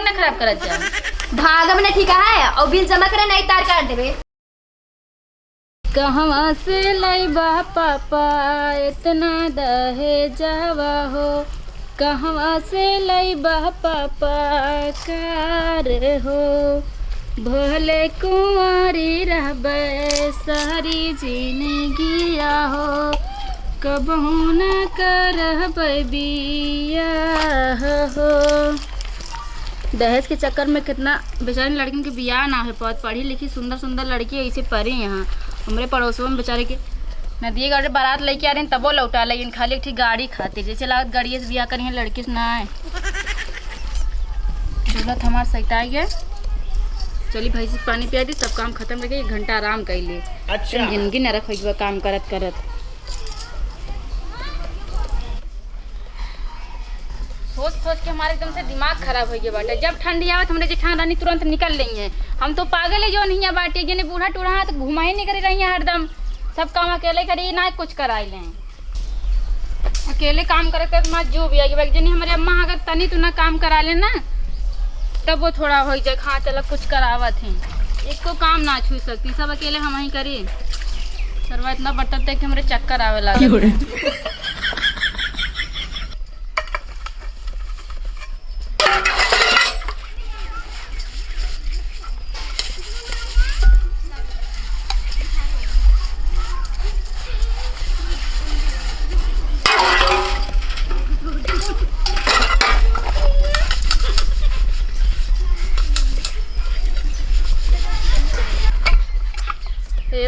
ना खराब करत जा। भाग अपने ठीक है और बिल जमा करे नहीं तार काट देबे। कहवा से लइबा पापा इतना दहेजवा हो, कहवा से लइबा पापा कार हो, भले कुंवारी रहबे सारी जिंदगिया हो, कबहू न करबै बियाह हो। दहेज के चक्कर में कितना बेचारी लड़कियों के बियाह ना हो पात, पढ़ी लिखी सुंदर सुंदर लड़की ऐसे पढ़े यहाँ हमारे पड़ोसों में बेचारे के नदी गाड़ी बारात लेके आ रहे हैं तबो लौटा लेकिन खाली एक गाड़ी खाती जैसे लागत गाड़ी से बियाह करी है लड़की से ना है। जरूरत हमार सहिता गया चली भाई से पानी पिया दी सब काम खत्म करके 1 घंटा आराम कर लिए। अच्छा जिंदगी न रख काम करत करत सोच सोच के हमारे एकदम से दिमाग खराब हो गया बाटे। जब ठंडी आवत हमरे जेठान रानी तुरंत निकल रही है। हम तो पागल है जो नहीं है बाटे कि बूढ़ा टूढ़ा तो घुमा ही नहीं कर रही है हरदम सब काम अकेले करी ना कुछ कराई लें अकेले काम करे तो मत जो भी आगे जनी हमारे अम्मा अगर तनी तो ना काम करा ले ना तब वो थोड़ा हो जाए हाँ चलो कुछ करावत है। एक तो काम ना छू सकती सब अकेले हम ही करी सरवा इतना बटत है कि हमारे चक्कर आवे लगे।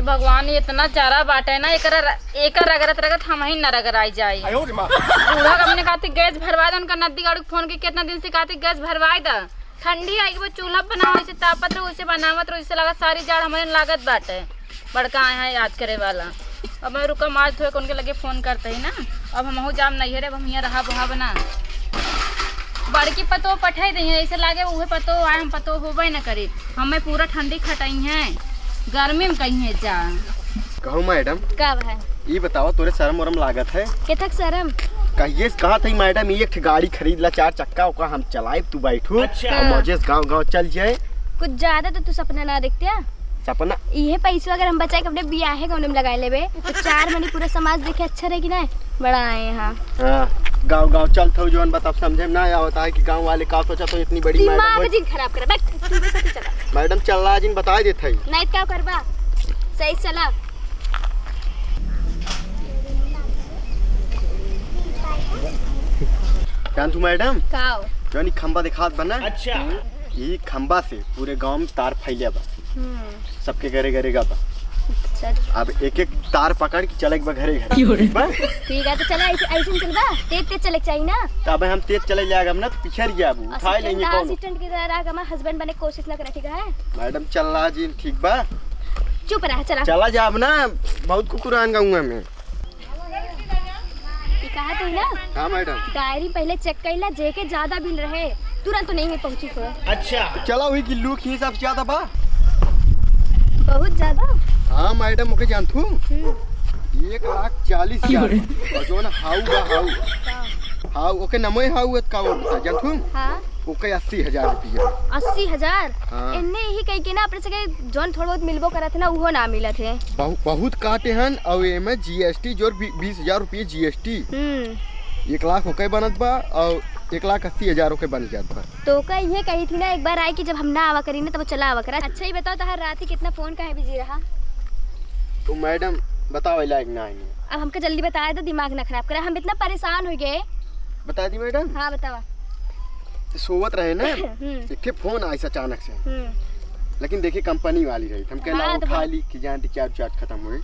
भगवान इतना चारा बाटे ना एक रगरत रगत हम ही न रगराई जाए। बूढ़ा हमने कहती गैस भरवा दा उनका नदी गाड़ी फोन के कितना दिन से कहती गैस भरवाई दा ठंडी आई वो चूल्हा बनाओ ऐसे तापत रहो उसे बनावत रहो इससे लगा सारी जाड़ हमारे लागत बाटे बड़का आए हैं याद करे वाला। अब मैं रुका मार धोए उनके लगे फोन करते ही ना अब हम जाम नहीं है रे हम यहाँ रहा बुहा बना बड़की पतो पठाई दी है ऐसे लागे वह पतो आए हम पतो होबे न करे हमें पूरा ठंडी खटाई है गर्मी में कहीं है जा कहूँ मैडम कब है ये बताओ तोरे शर्म वरम लागत है केतक शर्म कहिए कहा थी मैडम एक गाड़ी खरीद ला 4 चक्का ओका हम चलाए तू बैठू और मौजे गांव चल जाए कुछ ज्यादा तो तू सपना ना देखते सपना ये पैसा अगर हम बचाए अपने बियाह गाँव में लगाए लेबे तो 4 महीने पूरा समाज देखे अच्छा रहे कि ना बड़ा आए यहाँ गाँव चल थो जो बताओ समझे ना होता है कि गाँव वाले का सोचा तो इतनी बड़ी मैडम खराब कर मैडम चल रहा जिन बता देते नहीं क्या करबा सही चला जान तू मैडम काओ जो खंबा दिखात बना अच्छा ये खंबा से पूरे गांव में तार फैले बा सबके घरे घरे गा बा अब एक एक तार पकड़ के चले घरे घरे ठीक है तो चला ऐसे चलबा तेज चले चाहिए ना तो अब हम तेज चले जाएगा ना तो पिछड़ गया अब उठा लेंगे कौन असिस्टेंट की तरह हम हस्बैंड बने कोशिश ना करे ठीक है मैडम चल रहा जी ठीक बा चुप रहा चला जा अब ना बहुत कुकुरान गाऊंगा मैं कहा तो ना हाँ मैडम डायरी पहले चेक कैला जेके ज्यादा बिल रहे तुरंत तो नहीं में पहुंची तो अच्छा तो चला हुई कि लूक ही सब ज्यादा बा बहुत ज्यादा हाँ मैडम ओके जानथू 1,40,000 और जो ना हाउ ओके नमोय हाउ का वो बता जानथू हां ओके 80,000 रुपया 80,000 इन्ने ही कह के ना अपने से जोन थोड़ा बहुत मिलबो करत ना वो ना मिलत है बहुत काटे हन और एमे जीएसटी जोर 20,000 रुपया जीएसटी 1 लाख ओके बनत बा और 1,80,000 ओके बन जात बा तो का ये कही थी ना एक बार आई कि जब हम ना आवा करी ना तब चला आवा करा। अच्छा ही बताओ तो हर रात ही कितना फोन का है बिजी रहा तो मैडम बताओ लायक ना है अब हमको जल्दी बताया तो दिमाग ना खराब करा हम इतना परेशान हो गए बता दी मैडम हाँ बतावा सोवत रहे ना एक फोन आया अचानक से लेकिन देखिए कंपनी वाली रही हम कहला हाँ, उठा ली कि जान रिचार्ज खत्म हुई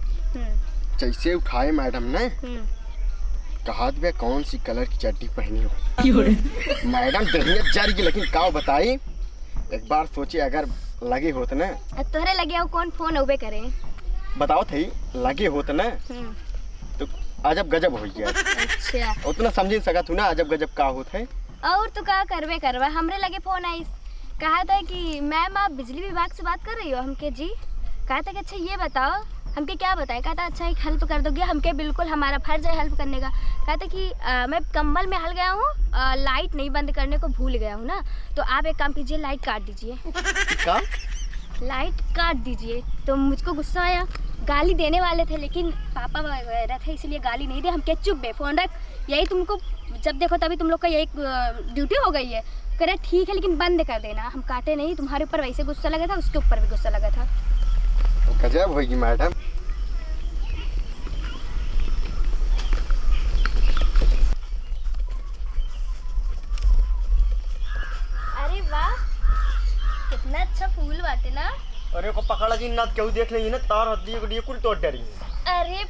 जैसे उठाए मैडम ने कहा बे कौन सी कलर की चड्डी पहनी हो मैडम दहिया जर गई लेकिन का बताई एक बार सोचे अगर लगे होत ना तोहरे लगे हो कौन फोन होबे करे बताओ थी लगे होत ना तो अजब गजब हो गया। अच्छा उतना समझ सका तू ना अजब गजब का होत है और तो का करवे करवा हमरे लगे फोन आई कहा था कि मैम आप बिजली विभाग से बात कर रही हो हमके जी कहा था कि अच्छा ये बताओ हमके क्या बताए, कहता अच्छा एक हेल्प कर दोगे, हमके बिल्कुल हमारा फर्ज है हेल्प करने का। कहता कि मैं कम्बल में हल गया हूँ, लाइट नहीं बंद करने को भूल गया हूँ ना, तो आप एक काम कीजिए, लाइट काट दीजिए। क्या? लाइट काट दीजिए। तो मुझको गुस्सा आया, गाली देने वाले थे लेकिन पापा वगैरह थे इसलिए गाली नहीं दे। हम क्या चुप बे, फ़ोन रख, यही तुमको जब देखो तभी तुम लोग का यही ड्यूटी हो गई है। कह रहे ठीक है लेकिन बंद कर देना। हम काटे नहीं, तुम्हारे ऊपर वैसे गुस्सा लगा था, उसके ऊपर भी गुस्सा लगा था। गजब होगी मैडम। अरे वाह, कितना अच्छा फूल बाटे ना। अरे को पकड़ा जी ना, क्यों देख लेंगे ना, तार हद्दी को लिए कुल तोड़ डरी। अरे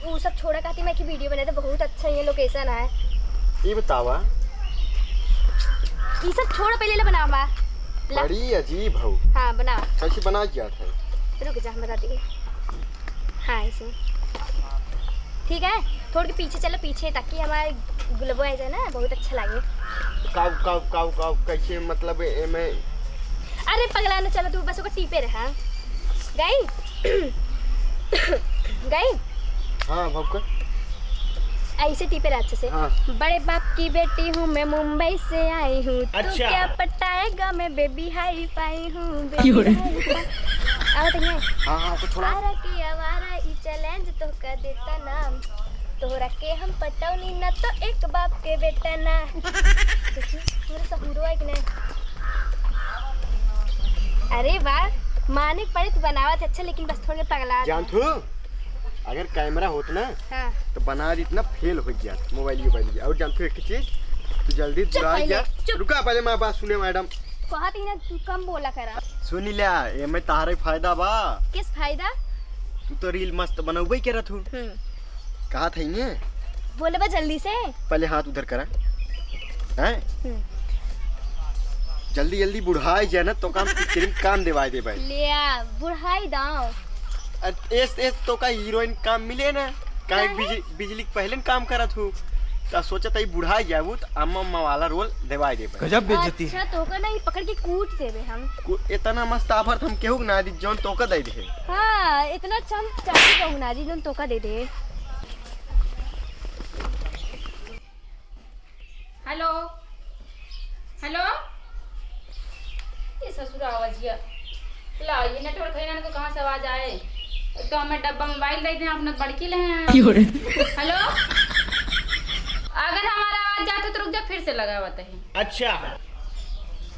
वो सब छोड़ा, कहती मैं की वीडियो बनाए थे, बहुत अच्छा ये लोकेशन है। ये बतावा, ये सब छोड़, पहले ले बनावा। बड़ी अजीब हो। हाँ बना। कैसे बना दिया था? रुक जा, हम बताती हूँ। हाँ ऐसे ठीक है, थोड़ी पीछे चलो, पीछे, ताकि हमारे गुलाबो आ जाए ना, बहुत अच्छा लगे। काव काव काव काव कैसे मतलब मैं? अरे पगला ना, चलो तू बस को टीपे रहा। गई गई। हाँ भौका, ऐसे टीपे रहा अच्छे से। हाँ। बड़े बाप की बेटी हूँ मैं, मुंबई से आई हूँ। अच्छा। तू क्या पटाएगा, मैं बेबी हाई पाई हूँ। हाँ हाँ कुछ थोड़ा। आरा की आवारा ई चैलेंज तो कर देता नाम, तोहरा के हम पटौनी ना, तो एक बाप के बेटा ना। देखिए थोड़ा सा हीरो है कि नहीं। अरे वाह, माने पड़े तो बनावा था अच्छा, लेकिन बस थोड़े पगला। जान तू, अगर कैमरा होता ना, हाँ। तो बना दी इतना फेल हो गया मोबाइल। और जान तू एक चीज, तू जल्दी बुला गया। रुका पहले मैं बात सुने मैडम। कहत ही ना तू कम बोला करा। सुनी लिया, ये में तारे फायदा बा। किस फायदा? तू तो रील मस्त बनौबे के रहा। कहा था ने, बोले बा जल्दी से। पहले हाथ उधर करा हैं, जल्दी जल्दी बुढ़ाई जाए ना, तो काम दिवाई दे भाई। लिया बुढ़ाई दाओ। एस तो का हीरोइन काम मिले ना, का बिजली के पहले काम करा थू, तो सोचा था बुढ़ाई जाबू तो अम्मा वाला रोल दिवाई दे। गजब बेइज्जती है। अच्छा तो का नहीं, पकड़ के कूट देबे हम। इतना मस्त ऑफर हम केहू ना दी, जोन तो का दे दे। हां इतना अच्छा हम चाची कहू ना जी, जोन तो का दे दे। हेलो हेलो, ये ससुर आवाजिया ला, ये नेटवर्क है ना, तो कहाँ से आवाज आए। तो हमें डब्बा मोबाइल दे दें, अपना बड़की ले हैं। हेलो, अगर हमारा आवाज जाते तो रुक जा, फिर से लगा हुआ है। अच्छा,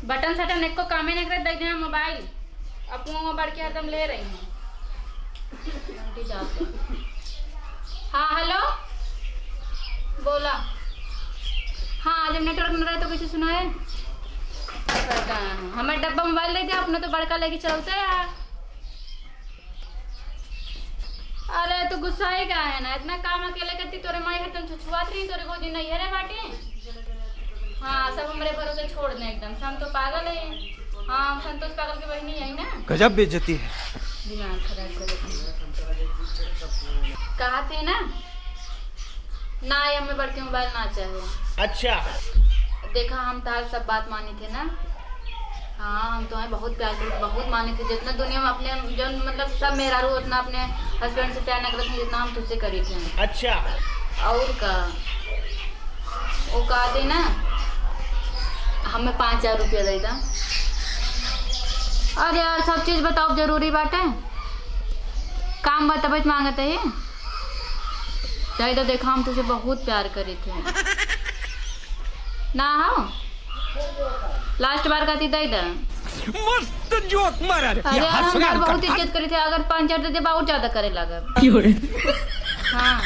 बटन सटन एक को कामे नहीं कर, दे दें मोबाइल, अपू बड़की हरदम ले रही हैं। हाँ हेलो, बोला। हाँ जब नेटवर्क न रहे तो कैसे सुनाए। हमें डब्बा मोबाइल ले दिया, अपने तो बड़का लेके चलते यार। अरे तो गुस्सा ही क्या है ना, इतना काम अकेले करती, तोरे माई हरदम छुछुआत रही, तोरे गोदी नहीं है रे बाटे। हाँ सब हमारे भरोसे छोड़ दें एकदम, हम तो पागल है। हाँ संतोष पागल की बहनी है ना। गजब बेइज्जती है। दिमाग खराब कर कहा थे ना, ना ये हमें बड़के मोबाइल ना चाहिए। अच्छा, देखा हम तार सब बात मानी थे ना। हाँ हम तो बहुत प्यार करते, बहुत माने थे, जितना दुनिया में अपने जो मतलब सब मेरा रू उतना अपने हस्बैंड से प्यार न करते थे, जितना हम तुझसे करी थे। अच्छा, और का वो कहते ना, हमें 5000 रुपया दे दा। अरे यार सब चीज़ बताओ जरूरी बात है, काम बताबे मांगते है दे दो। देखा हम तुझे बहुत प्यार करे थे ना। हाँ लास्ट बार कहती दे दे। मस्त जोक मारा रे। अरे यार हम बहुत इज्जत करी थे, अगर 5000 दे दे बहुत ज्यादा करे लगा। हाँ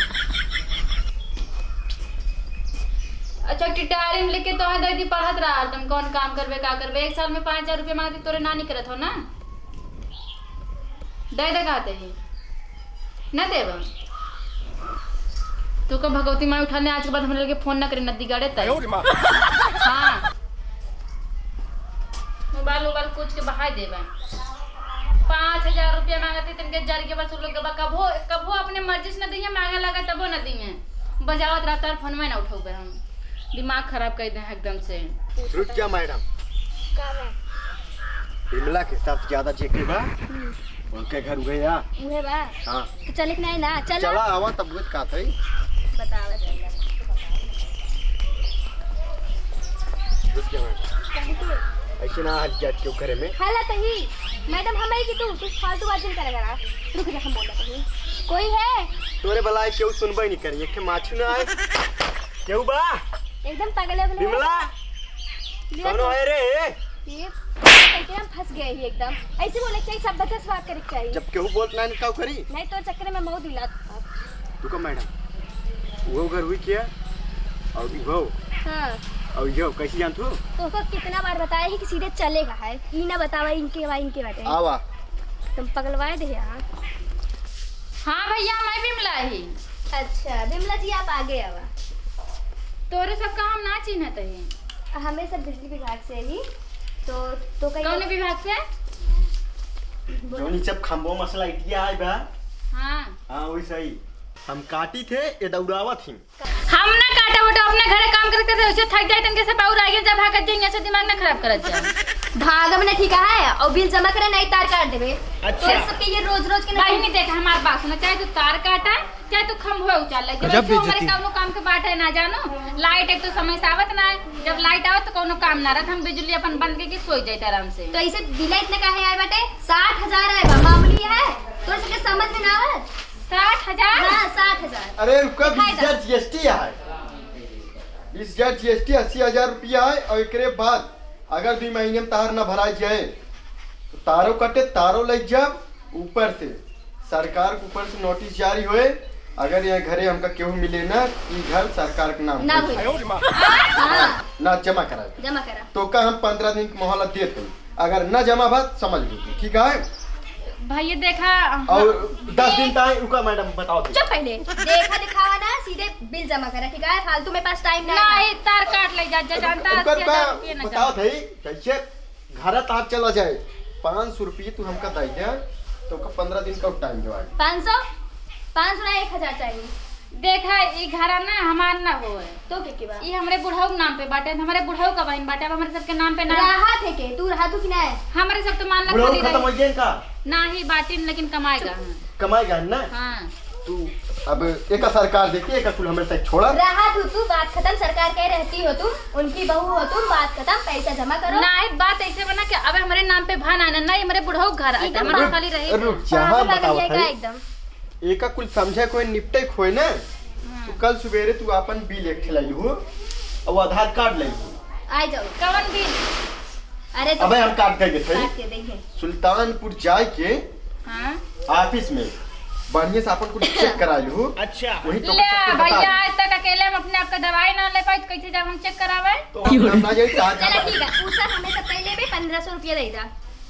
अच्छा टिटारी में लेके तो है दीदी पढ़त रहा, तुम कौन काम करबे का करबे। 1 साल में 5000 रुपया मांगती, तोरे नानी करत हो ना। दे दे कहते हैं न देव। तू को भगवती माँ उठाने आज के बाद हमारे लगे फोन ना करे, नदी गाड़े तय। हाँ मोबाइल कुछ के बहाई देवे। 5000 रुपया मांगती, तिनके जर के बस लोग कबो कबो अपने मर्जी से न दिए, मांगे लगा तबो न दिए, बजावत रहता है फोन में ना उठोगे। हम दिमाग खराब कर दे एकदम से। रुक जा मैडम, विमला के साथ ज्यादा चेक बा, उनके घर हुए या उहे बा हाँ तो चले के नहीं ना चल चला आवा तब बुत का थई बतावा चल रुक जा मैडम ऐसे ना आज जाट क्यों करे में हाला तही मैडम हमारी की तू फालतू बात नहीं करेगा रुक जा हम बोला तही कोई है तोरे भलाई क्यों सुनबे नहीं करी एक माछू ना आए क्यों बा एकदम पागल है विमला कौन है रे ये कैसे हम फंस गए ही एकदम ऐसे बोले चाहिए सब बता बात करे चाहिए जब केहू बोलत ना का करी नहीं तो चक्कर में मौत दिला रुको मैडम वो घर हुई क्या और वो हाँ और यो कैसे जान तू तो उसको कितना बार बताया है कि सीधे चलेगा है ही ना बतावा इनके बाटे आवा तुम पगलवाए दे यहाँ हाँ भैया मैं विमला ही। अच्छा विमला जी आप आगे आवा तोरे सबका हम ना चिन्हत है। हमें सब बिजली विभाग से ही तो कहीं कौन विभाग से? जोनी सब खंबो मसला इटिया है बा हाँ हाँ वही सही हम काटी थे ये दौड़ावा थी हम ना काटा वोटा अपने घरे काम करते थे उसे थक जाए तनके से पाउर आगे जब भागत जाएंगे ऐसे दिमाग ना खराब करत जाए भाग हमने ठीक है और बिल जमा करे नहीं तार काट देबे अच्छा। तो सबके ये रोज के भाई नहीं देखा हमार बात सुना चाहे तू तार काटा चाहे तू खंभो उचाल ले जब तू हमारे कोनो काम के बात है ना जानो लाइट एक तो समय से आवत ना है जब लाइट आवत तो कोनो काम ना रहत हम बिजली अपन बंद करके सोई जाते आराम से। तो ऐसे बिल इतने काहे आए बाटे 60,000 है बा मामूली है तो इसके समझ में ना आवत 60,000 हां 60,000 अरे रुका 20,000 जीएसटी है 20,000 जीएसटी 80,000 रुपया है और एकरे बाद अगर 2 महीने में तार ना भराई जाए तो तारों कटे तारों लग जाब ऊपर से सरकार के ऊपर से नोटिस जारी होए अगर यहाँ घरे हमका केहू मिले ना ई घर सरकार के नाम ना होई। होई हां ना जमा कराए जमा करा तो का हम 15 दिन की मोहलत देते अगर न जमा बात समझ लीजिए ठीक है भाई देखा और 10 दिन टाइम रुका मैडम बताओ तो। चुप पहले देखा दिखावा ना सीधे बिल जमा करा ठीक है फालतू में पास टाइम ना ये तार काट ले जा जानता है 80,000 रुपये ना बताओ भाई कैसे घर तार चला जाए 500 रुपये तू हमका दे दे तो का 15 दिन का टाइम दो 500 ना 1,000 चाहिए देखा ई घरा ना हमार ना होए तो के बा ई हमरे बुढ़ऊ नाम पे बाटे हमारे बुढ़ऊ का बहन बाटे अब हमारे सबके नाम पे ना राहत है के तू राहत कि ना है हमारे सब तो मानना बुढ़ऊ खाली खत्म हो रही गया का ना ही बाटिन लेकिन कमाएगा कमाएगा ना हाँ तू अब एक सरकार देखिए एक कुल हमारे तक छोड़ा राहत हो तू बात खत्म सरकार कह रहती हो तुम उनकी बहू हो तुम बात खत्म पैसा जमा करो ना ही बात ऐसे बना कि अब हमारे नाम पे भान आना नहीं हमारे बुढ़ऊ घर आए हमारा खाली रही रुक जहाँ बताओ भाई एकदम एक कुल समझे कोई निपटे खोए ना तो कल सवेरे तू अपन बिल एक ठेलाई हो और आधार कार्ड ले आ जाओ कवन भी अरे तो अबे हम काट के थे काट के देंगे सुल्तानपुर जाए के हाँ ऑफिस में बढ़िया से अपन कुछ चेक करा लू अच्छा वही तो ले भैया आज तक अकेले हम अपने आप का दवाई ना ले पाई तो कैसे जब हम चेक करावे तो हम ना जाए चलो ठीक है पूछा हमें सब पहले भी 1,500 रुपया दे दा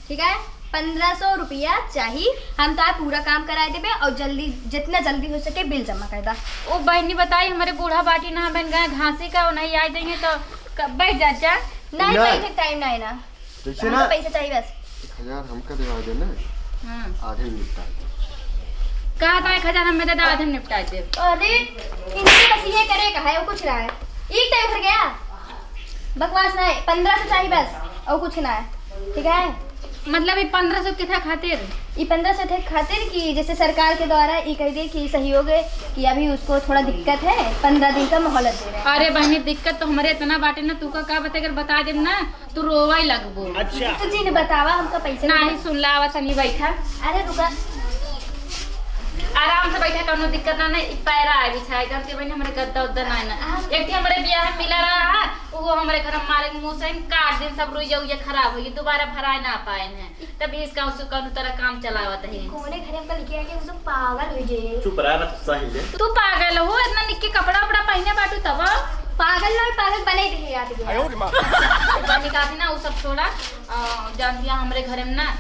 ठीक है 1,500 रुपया चाहिए हम तो पूरा काम कराए देबे और जल्दी जितना जल्दी हो सके बिल जमा कर दा वो बहनी बताई हमारे बूढ़ा बाटी ना बन गए घासी का वो नहीं आ जाएंगे तो बैठ जा जा नहीं ना। पैसे टाइम नहीं ना जैसे हमको ना पैसा चाहिए बस 1,000 हमका देवा दे ना हाँ आधे निपटा कहा था 1,000 हमें दे आधे निपटा दे अरे इनसे बस ये करे का है वो कुछ ना है एक टाइम उधर गया बकवास ना है 1,500 चाहिए बस और कुछ ना है ठीक है मतलब ये 1,500 कितना खातिर ये 1,500 थे खातिर कि जैसे सरकार के द्वारा ये कह दे कि सहयोग है कि अभी उसको थोड़ा दिक्कत है 15 दिन का मोहलत दे रहे हैं अरे बहनी दिक्कत तो हमारे इतना बाटे ना तू का क्या बता अगर बता दे ना तू रोवा ही लगबो अच्छा तो जी ने बतावा हमका पैसे ना ही सुन ला आवा नहीं बैठा अरे रुका आराम से बैठा कोनो दिक्कत ना नहीं पैरा है बिछाए जानते बहनी हमारे गद्दा उद्दा ना ना एक थी हमारे ब्याह में मिला रहा वो हमारे घर मारे मुंह से काट दिन सब रुइया उइया खराब हो गई दोबारा भराए ना पाए हैं तभी इसका उसको कौन तरह काम चलावत है कोने घरे हमका लिखे आके वो तो पागल हो गए चुप रहा ना सही है तू पागल हो इतना निक्के कपड़ा उपड़ा पहने बाटू तब पागल ना पागल बने थे याद गया बानी काफी ना वो सब छोड़ा जान दिया हमारे घर में ना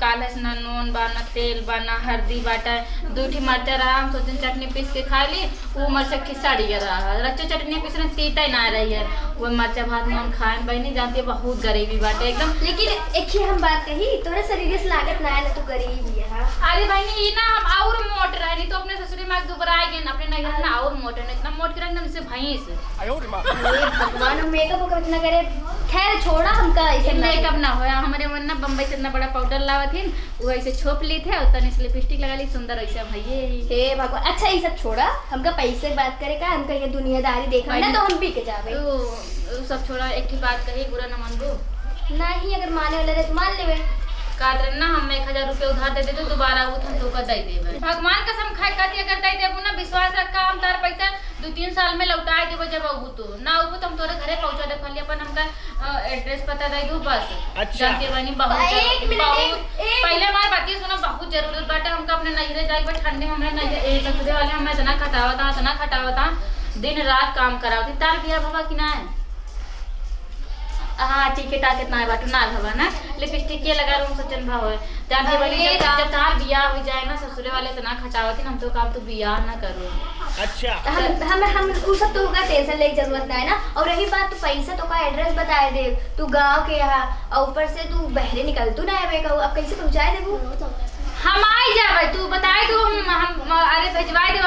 काले से ना नून बा ना तेल बा ना हल्दी बाटा दूठी मरचा रहा हम सोचते चटनी पीस के खा ली वो मरचा खिसाड़ी रहा रच्चे चटनी पीस ने तीता ही ना रही है वो मरचा भात नून खाए भाई नहीं जानती बहुत गरीबी बाटे एकदम लेकिन एक ही हम बात कही तोरे शरीर से लागत ना है ना तू गरीब ही है अरे भाई नहीं ना हम और मोट रहे नहीं तो अपने ससुरी में दोबारा आएंगे ना अपने नगर में और मोटे इतना मोट के रखना जैसे भैंस भगवान मेकअप वेकअप इतना करे खैर छोड़ा हमका ऐसे मेकअप ना होया हमारे मन ना बम्बई से इतना बड़ा पाउडर लावत थी वो ऐसे छोप ली थे और तनी से लिपस्टिक लगा ली सुंदर ऐसे भैये हे भगवान। अच्छा ये सब छोड़ा हमका पैसे बात करे का हमका ये दुनियादारी देखा ना तो हम भी के जावे वो सब छोड़ा एक ही बात कही बुरा न मानबो नहीं अगर माने वाले रहे तो मान लेवे कादर ना हम 1000 रुपये उधार दे दे तो दोबारा वो हम धोखा दे देबे भगवान कसम खाए काती अगर दे देबो ना विश्वास रखा हम तार पैसा 2-3 साल में लौटाए देबो जब आबू तो ना आबू तो हम तोरे घरे पहुंचा दे खाली अपन हमका एड्रेस पता दे दू बस जानते बानी बहुत पहले हमारी बात सुनो बहुत जरूरत बाटे हमका अपने नैहरे जाए पर ठंडे में हमरा नैहरे ससुरे वाले हमरा इतना खटावता दिन रात काम करावती तार बिया बाबा कि ना हाँ टिकट आ कितना बाटू ना हवा ना लिपस्टिक के लगा रूम सचन भाव है जानते वाली जब तार बियाह हो जाए ना ससुरे वाले इतना खटावती हम तो काम तो बियाह ना करो अच्छा हम उ सब तो का टेंशन ले जरूरत नहीं ना। और रही बात तो पैसा तो का एड्रेस बताए दे तू गांव के यहाँ और ऊपर से तू बहरे निकल तू ना आवे का अब कैसे पहुंचाए देबू हम आई जाबे तू बताए तू हम अरे भेजवाए दे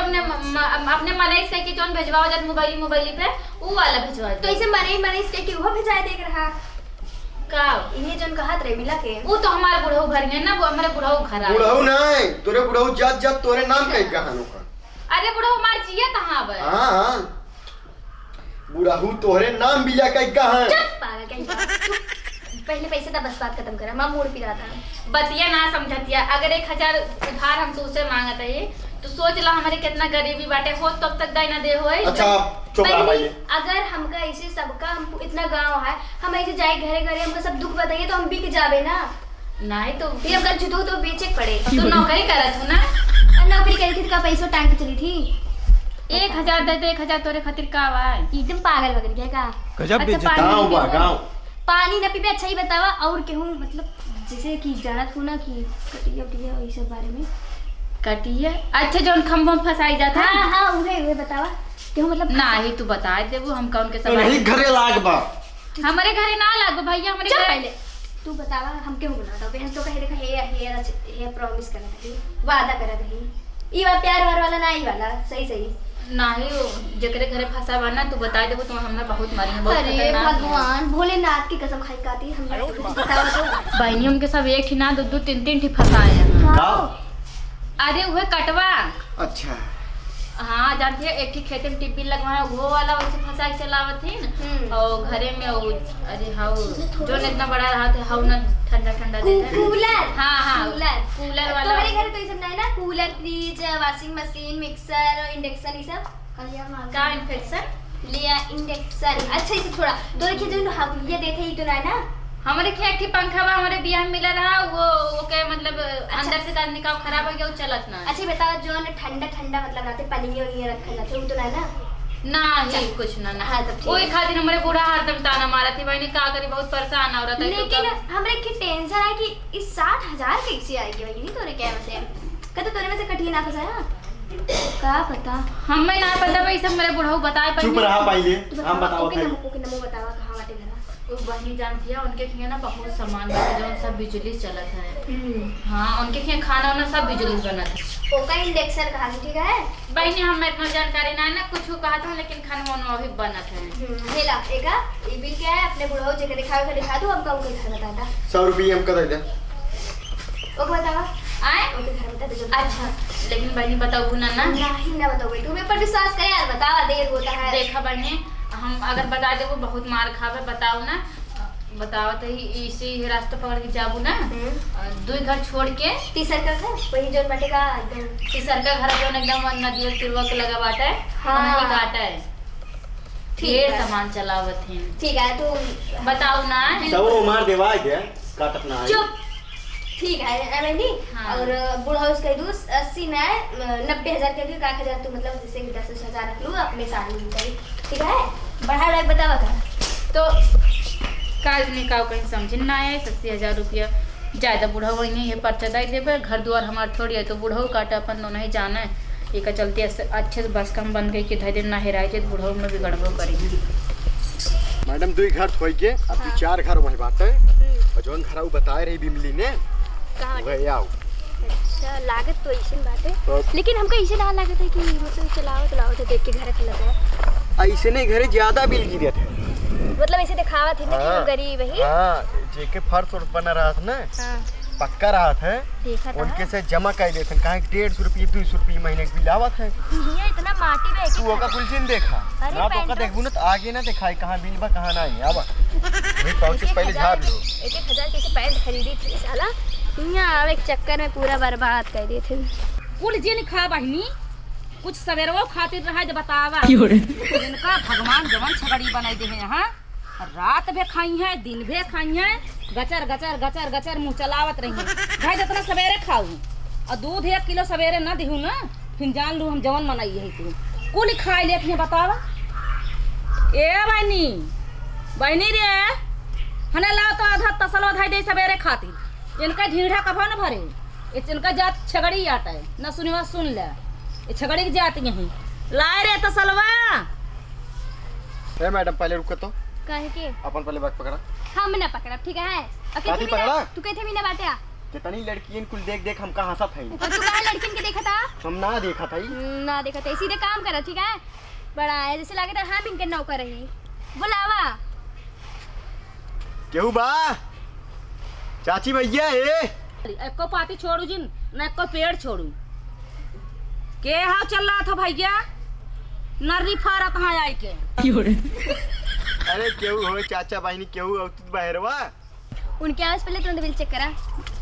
अपने मलेश कह के जोन भेजवाओ जब मोबाइल पे वो वाला भेजवाए तो ऐसे मने कह के वो भेजाए दे रहा का ये जोन कहत रे मिला के वो तो हमारे बुढ़ऊ घर है ना वो हमारे बुढ़ऊ घर है बुढ़ऊ नहीं तोरे बुढ़ऊ जब तोरे नाम कह कहानो का अरे बुढ़ऊ हमार जिया कहां बे हां बुढ़ऊ तोरे नाम बिया कह कहां चुप पागल कहीं पहले पैसे का बस बात खत्म करा मां मूड पिरा था बतिया ना समझतिया अगर 1000 उधार हम तो उसे मांगत है तो सोच ला हमारे कितना गरीबी बाटे हो तब तक दाई ना दे होए अच्छा चुप रहा भाई अगर हमका ऐसे सबका हम इतना गांव है हम ऐसे जाए घरे घरे हमको सब दुख बताइए तो हम भी के जावे ना नहीं तो फिर अगर जुटो तो बेचे पड़े तू नौकरी करत हो ना नौकरी करी थी का पैसा टांग के चली थी 1000 दे दे 1000 तोरे खातिर का बा एकदम पागल वगैरह क्या का गजब बेइज्जती गांव पानी न पीबे अच्छा ही बतावा और केहू मतलब जैसे कि जानत हो ना कि कटिया उटिया इस सब बारे में कटिया अच्छा जोन खंभों फसाई जाता हां हां उहे बतावा केहू मतलब ना ही तू बता देबो हम कौन के सब नहीं घरे लाग बा हमारे घरे ना लागो भैया हमारे घर पहले तू बतावा हम केहू बोला बहन तो कहे देखा हे प्रॉमिस करत रही वादा करत रही ई प्यार वाला ना ई वाला सही नहीं जकरे घरे फंसा बा ना तू बता देबो तो हमरा बहुत मारी है बहुत अरे भगवान भोलेनाथ की कसम खाई काती हम बतावा तो बहनी उनके सब एक ही ना दो 3 ठी फंसाए हैं का अरे वह कटवा अच्छा हाँ जानती है एक ही खेत में टिप्पी लगवाया वो वाला वैसे फंसा के चलावत थी और घरे में वो अरे हाउ जो इतना बड़ा रहा था हाउ ना ठंडा देता कूलर हाँ कूलर वाला तुम्हारे घर तो ये सब नहीं ना cooler fridge washing machine mixer और इंडक्शन ये सब का इन्फेक्शन लिया इंडक्शन अच्छा इसे छोड़ा तो देखिए जो हम ये देते ही तो नहीं ना हमारे क्या एक पंखा बा हमारे बियाह में मिला रहा वो के मतलब अंदर से का निकाल खराब हो गया वो चलत ना अच्छा बताओ जो ना ठंडा मतलब रहते पनिये वनिये रखल जाते वो तो नहीं ना नहीं कुछ ना हाँ तब ठीक वही खातिर हमारे बूढ़ा हरदम ताना मारा थी भाई ने का करी बहुत परेशान हो रहा था लेकिन हमरे की टेंशन है कि इस 60,000 कैसे आएगी भाई नहीं तोरे क्या वैसे कतो तोरे में से कटिए ना फंसाया का पता हमें ना पता भाई सब मेरे बूढ़ा बताए चुप रहा पहले हम बताओ ओके नमो बतावा कहां बाटे घर वो बहनी जानती है उनके खिया ना बहुत सामान बने जो सब बिजली चलत है हाँ उनके खिया खाना वाना सब बिजली बनत है ओका इंडक्शन कहा ठीक है बहनी हमें इतना जानकारी ना है ना कुछ कहा था लेकिन खाना वाना अभी बनत है हेला एका ये बिल क्या है अपने बुढ़ाओ जे के दिखा दो हमका उनके घर बताता 100 रुपये हम कर दे ओके बतावा आए उनके घर बता दे अच्छा लेकिन बहनी बताओ ना नहीं ना बताओ तू मेरे पर विश्वास करे यार बतावा देर होता है देखा बहनी हम अगर बता दे वो बहुत मार खावे बताओ ना बताओ तो इसी रास्ते पकड़ के जाबू ना 2 घर छोड़ के तीसर का है वही जो बटेगा एकदम तीसर का घर जो एकदम नदी और तिरवा के लगा बाटा है वहीं काटा है ये सामान चलावत है ठीक है तू बताओ ना सब मार देवा के काटत ना चुप ठीक है एमएनडी और बूढ़ा उसका दूस 80 ना 90,000 के 1,000 तू मतलब जैसे 10,000 रख लूं अपने साथ में ठीक है बढ़ा रहा बतावा था तो काज में का कहीं समझ ना आया 80,000 रुपया ज़्यादा बूढ़ा वही नहीं है पर्चा दे देवे घर द्वार हमारे थोड़ी है तो बूढ़ा काटा अपन दोनों ही जाना है ये का चलते अच्छे से बस कम बन गई कि धै दिन ना हेराए बूढ़ा में भी गड़बड़ करेंगे मैडम 2 घर छोड़ के अब 4 घर वही बात है और जोन घर बताए रही बिमली ने वही आओ अच्छा लागत तो ऐसे बात है लेकिन हमको ऐसे ना लागत है कि मतलब चलाओ तो देख के घर खिलाता है ऐसे नहीं घरे ज्यादा बिल गिरे थे मतलब ऐसे दिखावा थी ना कि हम गरीब ही। हाँ, जेके फर्श और बना रहा था ना, हाँ पक्का रहा था, देखा था उनके से जमा कर देते कहा 150 रुपये 200 रुपये महीने की बिल आवत है। ये इतना माटी में एक तू ओका कुल दिन देखा अरे ना, तो ओका देखबू ना तो आगे ना दिखाई कहाँ बिल बा कहाँ नहीं। अब भाई पहुंचे पहले झाड़ लो। 1,000 की से पैंट खरीदी थी साला, यहाँ आवे के चक्कर में पूरा बर्बाद कर दिए थे। कुल जिन खा बहिनी कुछ सवेरवा खातिर रहा जब बतावा इनका भगवान जवन छगड़ी बनाई दे हैं। हाँ, रात भी खाई है दिन भी खाई है, गचर गचर गचर गचर मुँह चलावत रही है। भाई जितना सवेरे खाऊ और दूध 1 किलो सवेरे ना दिहूँ ना, फिर जान लू हम जवन मनाई है। तू कुल खाई ले अपने बतावा। ए बहनी बहनी रे हने ला तो आधा तसलो धाई दे सवेरे खातिर। इनका ढीढ़ा कभा न भरे, इनका जात छगड़ी आटा है न सुनिवा सुन ले, ये छगड़ी की जात यही लाए रे तसलवा। ए मैडम पहले रुको तो, काहे के अपन पहले बैग पकड़ा। हम ना पकड़ा ठीक है। काती पकड़ा? तू कहते मीना बाटिया कितनी लड़कियन कुल देख देख हमका हंसत है। और तू कहाँ लड़किन के देखा था? हम ना देखा था ना देखा था, सीधे काम करा ठीक है। बड़ा है जैसे लगे था हम इनके नौकर रही। बुलावा केहू बा चाची भैया ए एको पाती छोड़ू जिन न एको पेड़ छोड़ू। के हाव चल रहा था भैया नर्री फारत हाँ आई के। अरे केहू हो चाचा बहनी केहू हो तू बहरवा। उनके आवाज पहले तुरंत बिल चेक करा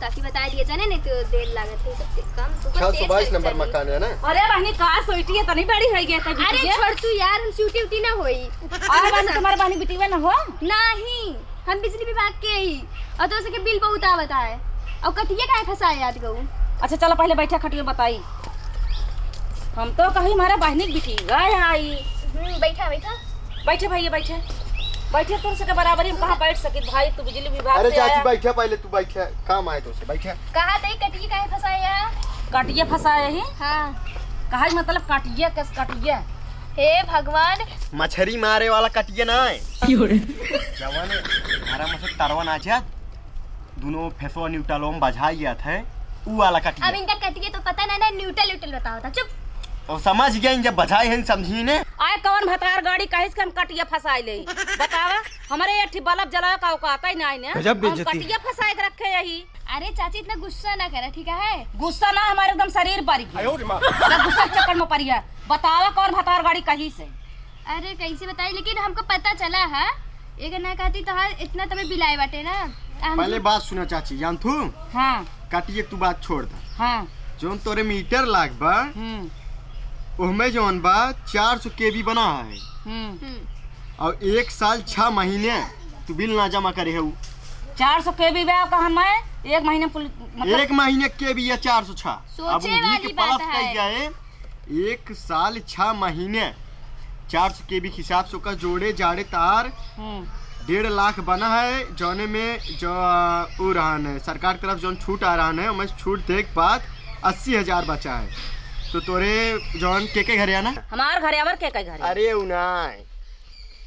ताकि बता दिए जाने नहीं तो देर लागत है सबसे कम। 622 नंबर मकान है ना। अरे बहनी कहा सोईटी है तनी बड़ी हो गई था। अरे छोड़ तू यार, हम सूटी उटी ना होई। अरे बहनी तुम्हारे बहनी बिटिया ना हो नहीं, हम बिजली विभाग के ही और तो सके बिल बहुत आवता है। और कटिया काहे फंसाए याद गऊ। अच्छा चलो पहले बैठा खटिया बताई। हम तो कहीं हमारा बहनी की बिटी गए आई। बैठा बैठा बैठे भैया बैठे बैठे तुम से बराबरी में कहाँ बैठ सके भाई। तू बिजली विभाग अरे से चाची आया। बैठा पहले, तू बैठा काम आए तो से बैठा। कहा था कटिया काहे फंसाए यार। काटिया फंसाए ही हाँ कहा मतलब काटिया कैसे काटिया। हे भगवान, मछरी मारे वाला कटिया ना है जवान हरा मसे तरवा नाचा दोनों फेसवा न्यूट्रल में बजाया था ऊ वाला अब कटिया। इनका कटिया तो पता ना न्यूट्रल न्यूट्रल बताओ था। चुप और समझ गए जब बजाए हैं समझी ने। आए कौन भतार गाड़ी कहिस के हम कटिया फंसाई ले बतावा। हमारे एठी बल्ब जला का औकात ही नहीं ने, गजब हम बेइज्जती। कटिया फंसाए के रखे यही। अरे चाची इतना गुस्सा ना करा ठीक है। गुस्सा ना हमारे एकदम शरीर पर गुस्सा चक्कर में पड़ी है। बतावा कौन भतार गाड़ी कही से। अरे कैसे बताई, लेकिन हमको पता चला है एक ना कहती तो इतना तबे बिलाए बाटे ना। पहले बात सुनो चाची जान तू हाँ कटिए तू बात छोड़ दा। हाँ जोन तोरे मीटर लाग बा उसमें जोन बा 400 केबी बना है और 1 साल 6 महीने तू बिल ना जमा करे है। 400 के भी का हम है 1 महीने मतलब 1 महीने के भी या 406। सोचे अब उन्हीं वाली के बात प्लस है। कही जाए 1 साल 6 महीने 400 के भी हिसाब से का जोड़े जाड़े तार 1.5 लाख बना है। जौने में जो वो रहन है सरकार की तरफ जो छूट आ रहा है उनमें छूट देख बात 80,000 बचा है। तो तोरे जौन के घरे आना हमार घरे आवर के घर। अरे उनाय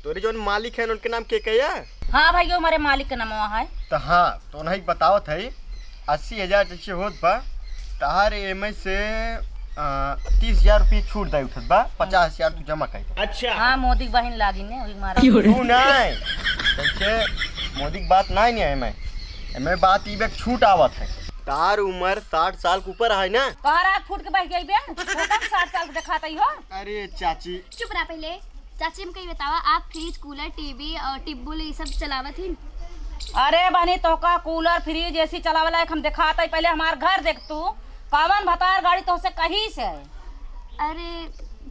तोरे जौन मालिक है उनके नाम के या। हाँ भाई हमारे मालिक का नाम है। तो हाँ तो नहीं बतावत है 80,000 जैसे होत बा तहार एम से 30,000 रुपये छूट दे उठत बा 50,000 तू जमा कर। अच्छा हाँ मोदी बहन लागी ने वही मारा तू नहीं जैसे मोदी की बात नहीं है एमे बात ई छूट आवत है। तार उम्र 60 साल के ऊपर है ना। तोहर आँख फूट के बह गई बे वो कब 60 साल के दिखाता ही हो। अरे चाची चुप रहा पहले। चाची हम कहीं बतावा आप फ्रिज कूलर टीवी और टिब्बुल ये सब चलावत ही। अरे बनी तो का कूलर फ्रिज ऐसी चलावे लायक हम दिखाता ही। पहले हमार घर देख तू कावन भतार गाड़ी तो से कहीं से। अरे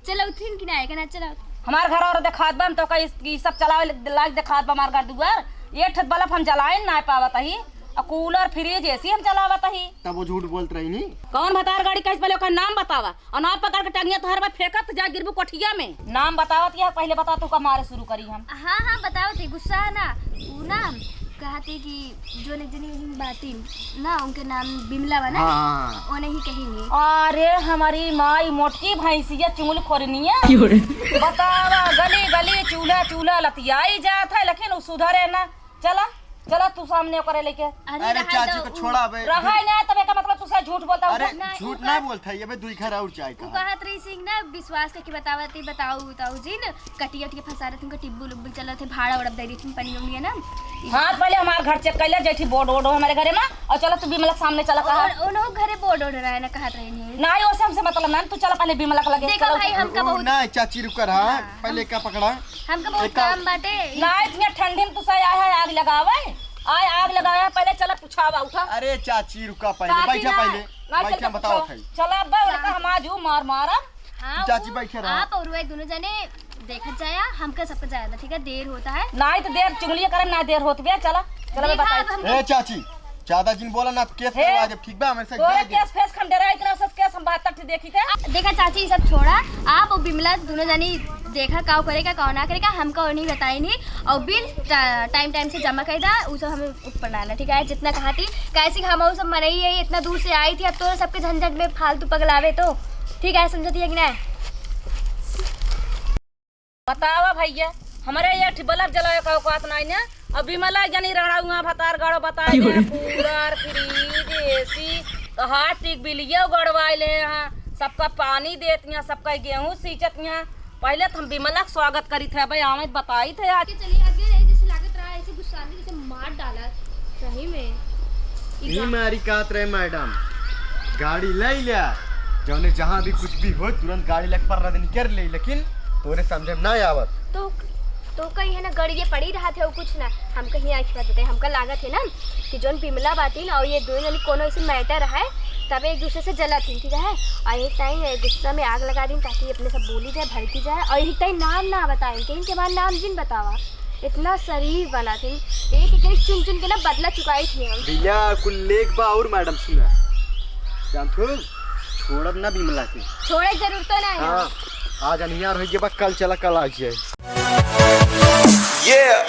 चलो उठिन कि ना ना चलो हमार घर और दिखात बन तो कई सब चलावे लायक दिखात बा। हमार घर दुआर ये ठत बल्ब हम जलाए ना पावत ही और कूलर फ्रिज ऐसी हम चलावत ही। तब वो झूठ बोलत रही नहीं। कौन भतार गाड़ी कैसे पहले ओकर नाम बतावा और नाम पकड़ के टंगिया तोहर में फेंकत जा गिरबू कोठिया में। नाम बतावत या पहले बता तू का मारे शुरू करी हम। हाँ हाँ बताओ थे गुस्सा है ना। वो ना कहते कि जो जनी बाती ना उनके नाम बिमला बना हाँ वो नहीं कहीं नहीं। अरे हमारी माई मोटकी भैंसिया चुंगल खोरनिया बतावा गली गली चूल्हा चूल्हा लतियाई जात है लेकिन सुधरे ना। चला चला तू सामने करे लेके अरे चाची को छोड़ा बे। रहा ना तब का मतलब तू झूठ बोलता अरे हूँ। झूठ ना बोलता है, ये बे दुई घर और चाय तू का। कहत रही सिंह ना विश्वास करके बतावती बताऊ जी न कटिया के फंसा रहे थे टिब्बुल उब्बुल चला थे भाड़ा उड़प दे रही थी पनी उंगली ना। हाँ पहले हमारे घर चेक कर ले जेठी बोर्ड वोर्ड हो हमारे घरे में और चलो तू बिमला के सामने चला कहा और उन्हों घरे बोर्ड ओढ़ रहा है ना कहत रही नहीं। ना ही ओसे हमसे मतलब ना तू चला पहले बिमला के लगे देखो भाई हमका बहुत ना चाची रुक रहा, पहले क्या पकड़ा? हमका बहुत काम बाटे। ना इतनी ठंडी में तू सही आया है आग लगावे आय आग लगाया पहले चला पूछावा उठा अरे चाची रुका पहले, चाची बैठा ना- पहले, ना बैठा चल के बताओ पूछो। भाई। चला अब्बा उनका हम आजू मार मारा हाँ चाची वो बैठे रहो। आप और वो दोनों जने देखत जाया हमका सबका जाया ठीक है देर होता है। ना ही तो देर चुगली करे ना देर होत बे चला चला मैं देखा अब बताई हम ए चाची ज्यादा जिन बोला ना केस हे। करवा दे, ठीक बा? हमें से तोरे केस फेस खम डरा इतना सस केस हम बात तक देखी थे देखा चाची ये सब छोड़ा आप और बिमला दोनों जनी देखा काव करेगा काव ना करेगा हमका और नहीं बताई नहीं और बिल टाइम टाइम से जमा कर दा वो सब हमें ऊपर डालना ठीक है जितना कहा थी कैसी हम सब मरई है इतना दूर से आई थी अब तो सबके झंझट में फालतू पगलावे तो ठीक है समझती है कि ना। बतावा भैया हमारे ये बल्ब जलाए का औकात नहीं ना अब बिमला जानी रड़ा हुआ भतार गड़ो बताए कूलर फ्रिज एसी तो हाथ टिक बिलियो गड़वाए ले यहाँ सबका पानी देती हैं सबका गेहूँ सींचती हैं पहले तो हम बिमला का स्वागत करी थे भाई आवे बताई थे आज चलिए आगे जैसे लागत रहा ऐसे गुस्सा में जैसे मार डाला सही में ई मारी कात रहे मैडम, गाड़ी ले लिया जौने जहाँ भी कुछ भी हो तुरंत गाड़ी लग पर रहा कर ले, लेकिन तोरे समझे ना आवत तो कहीं है ना गड़िए पड़ी रहा थे और कुछ ना हम कहीं आँख बात देते हमका लागत है ना कि जोन बिमला बाती ना और ये दोनों जनी कोनो ऐसे मैटर है तब एक दूसरे से जला थी ठीक है और एक टाइम गुस्सा में आग लगा दी ताकि अपने सब बोली जाए भड़की जाए और एक टाइम नाम ना बताएं कहीं के बाद नाम जिन बतावा इतना शरीर बना थी एक एक चुन चुन के ना बदला चुकाई थी हम भैया कुल लेख बा और मैडम सुना जानतो छोड़ब ना बिमला के। छोड़े जरूर तो नहीं हाँ आज अनियार हो गया, कल चला कल आ जाए। Yeah.